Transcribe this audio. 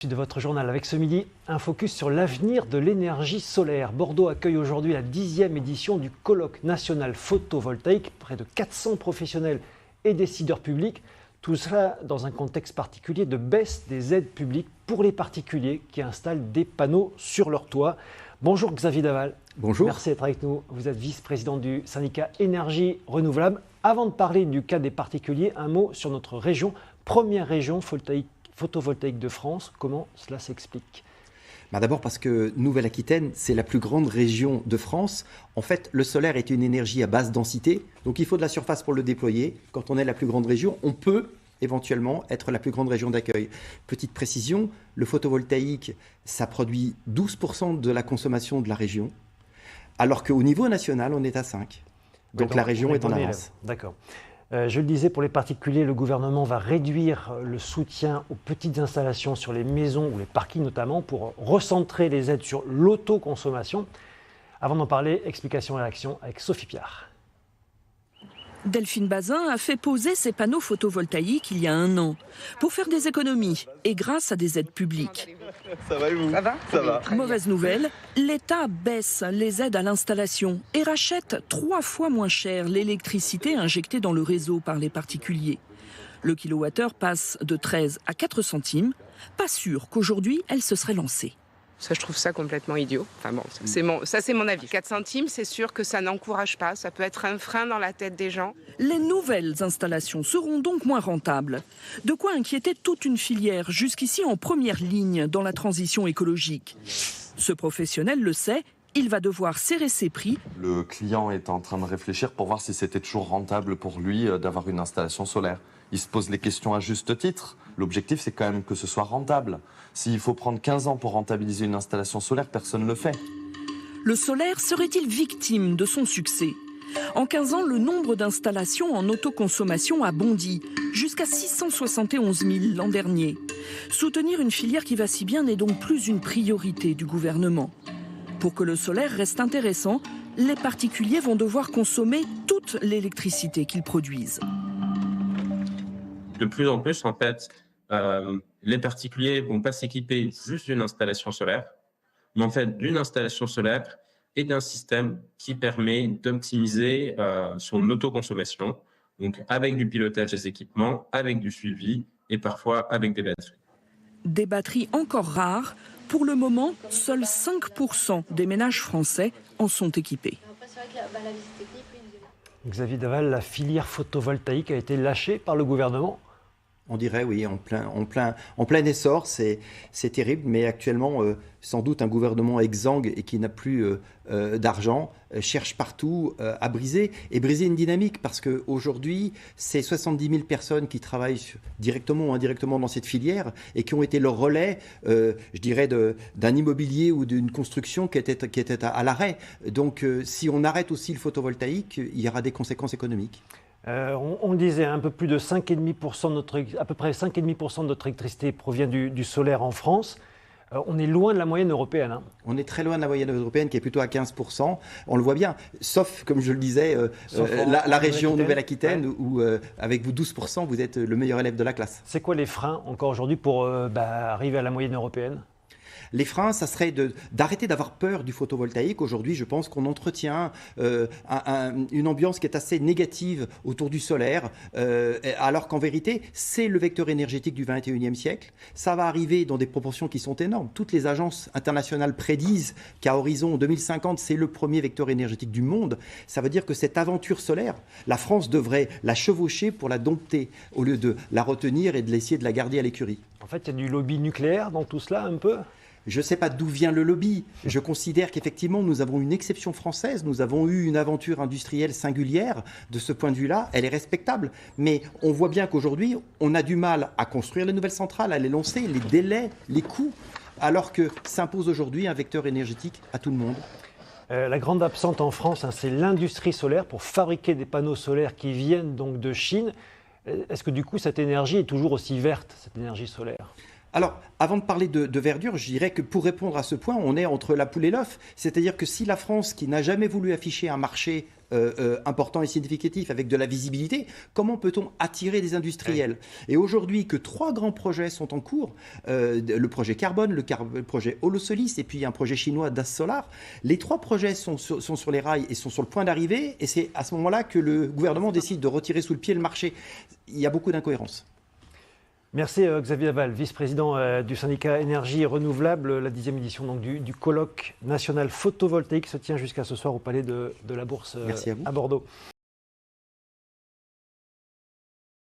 De votre journal avec ce midi, un focus sur l'avenir de l'énergie solaire. Bordeaux accueille aujourd'hui la 10e édition du colloque national photovoltaïque. Près de 400 professionnels et décideurs publics. Tout cela dans un contexte particulier de baisse des aides publiques pour les particuliers qui installent des panneaux sur leur toit. Bonjour Xavier Daval. Bonjour. Merci d'être avec nous. Vous êtes vice-président du syndicat Énergie Renouvelable. Avant de parler du cas des particuliers, un mot sur notre région, première région photovoltaïque de France. Comment cela s'explique ? D'abord parce que Nouvelle-Aquitaine, c'est la plus grande région de France. En fait, le solaire est une énergie à basse densité, donc il faut de la surface pour le déployer. Quand on est la plus grande région, on peut éventuellement être la plus grande région d'accueil. Petite précision, le photovoltaïque, ça produit 12% de la consommation de la région, alors qu'au niveau national, on est à 5%. Donc la région est en avance. D'accord. Je le disais, pour les particuliers, le gouvernement va réduire le soutien aux petites installations sur les maisons ou les parkings notamment pour recentrer les aides sur l'autoconsommation. Avant d'en parler, explication et réaction avec Sophie Piard. Delphine Bazin a fait poser ses panneaux photovoltaïques il y a 1 an pour faire des économies et grâce à des aides publiques. Ça va et vous ? Ça va. Mauvaise nouvelle, l'État baisse les aides à l'installation et rachète 3 fois moins cher l'électricité injectée dans le réseau par les particuliers. Le kilowattheure passe de 13 à 4 centimes. Pas sûr qu'aujourd'hui elle se serait lancée. Ça, je trouve ça complètement idiot. Enfin bon, ça c'est mon avis. 4 centimes, c'est sûr que ça n'encourage pas. Ça peut être un frein dans la tête des gens. Les nouvelles installations seront donc moins rentables. De quoi inquiéter toute une filière, jusqu'ici en première ligne dans la transition écologique. Ce professionnel le sait, il va devoir serrer ses prix. Le client est en train de réfléchir pour voir si c'était toujours rentable pour lui d'avoir une installation solaire. Il se pose les questions à juste titre. L'objectif, c'est quand même que ce soit rentable. S'il faut prendre 15 ans pour rentabiliser une installation solaire, personne ne le fait. Le solaire serait-il victime de son succès ? En 15 ans, le nombre d'installations en autoconsommation a bondi, jusqu'à 671 000 l'an dernier. Soutenir une filière qui va si bien n'est donc plus une priorité du gouvernement. Pour que le solaire reste intéressant, les particuliers vont devoir consommer toute l'électricité qu'ils produisent. De plus en plus, en fait, les particuliers ne vont pas s'équiper juste d'une installation solaire, mais en fait d'une installation solaire et d'un système qui permet d'optimiser son autoconsommation, donc avec du pilotage des équipements, avec du suivi et parfois avec des batteries. Des batteries encore rares. Pour le moment, seuls 5% des ménages français en sont équipés. Xavier Daval, la filière photovoltaïque a été lâchée par le gouvernement ? On dirait, oui, en plein essor, c'est terrible, mais actuellement, sans doute un gouvernement exsangue et qui n'a plus d'argent cherche partout à briser une dynamique, parce qu'aujourd'hui, c'est 70 000 personnes qui travaillent directement ou indirectement dans cette filière et qui ont été le relais, je dirais, d'un immobilier ou d'une construction qui était à l'arrêt. Donc, si on arrête aussi le photovoltaïque, il y aura des conséquences économiques. On le disait, un peu plus de 5,5% à peu près 5,5% de notre électricité provient du solaire en France. On est loin de la moyenne européenne. On est très loin de la moyenne européenne qui est plutôt à 15%. On le voit bien, sauf, comme je le disais, la région Nouvelle-Aquitaine, ouais, où avec vous 12%, vous êtes le meilleur élève de la classe. C'est quoi les freins encore aujourd'hui pour arriver à la moyenne européenne ? Les freins, ça serait d'arrêter d'avoir peur du photovoltaïque. Aujourd'hui, je pense qu'on entretient une ambiance qui est assez négative autour du solaire, alors qu'en vérité, c'est le vecteur énergétique du 21e siècle. Ça va arriver dans des proportions qui sont énormes. Toutes les agences internationales prédisent qu'à horizon 2050, c'est le premier vecteur énergétique du monde. Ça veut dire que cette aventure solaire, la France devrait la chevaucher pour la dompter, au lieu de la retenir et de l'essayer de la garder à l'écurie. En fait, il y a du lobby nucléaire dans tout cela, un peu ? Je ne sais pas d'où vient le lobby. Je considère qu'effectivement, nous avons une exception française. Nous avons eu une aventure industrielle singulière. De ce point de vue-là, elle est respectable. Mais on voit bien qu'aujourd'hui, on a du mal à construire les nouvelles centrales, à les lancer, les délais, les coûts, alors que s'impose aujourd'hui un vecteur énergétique à tout le monde. La grande absente en France, c'est l'industrie solaire pour fabriquer des panneaux solaires qui viennent donc de Chine. Est-ce que du coup, cette énergie est toujours aussi verte, cette énergie solaire ? Alors, avant de parler de verdure, je dirais que pour répondre à ce point, on est entre la poule et l'œuf. C'est-à-dire que si la France, qui n'a jamais voulu afficher un marché important et significatif, avec de la visibilité, comment peut-on attirer des industriels? Et aujourd'hui, que 3 grands projets sont en cours, le projet Carbone, le projet Holosolis et puis un projet chinois Das Solar, les 3 projets sont sur les rails et sont sur le point d'arriver, et c'est à ce moment-là que le gouvernement décide de retirer sous le pied le marché. Il y a beaucoup d'incohérences. Merci Xavier Laval, vice-président du syndicat Énergie Renouvelable. La 10e édition donc, du colloque national photovoltaïque se tient jusqu'à ce soir au Palais de la Bourse à Bordeaux.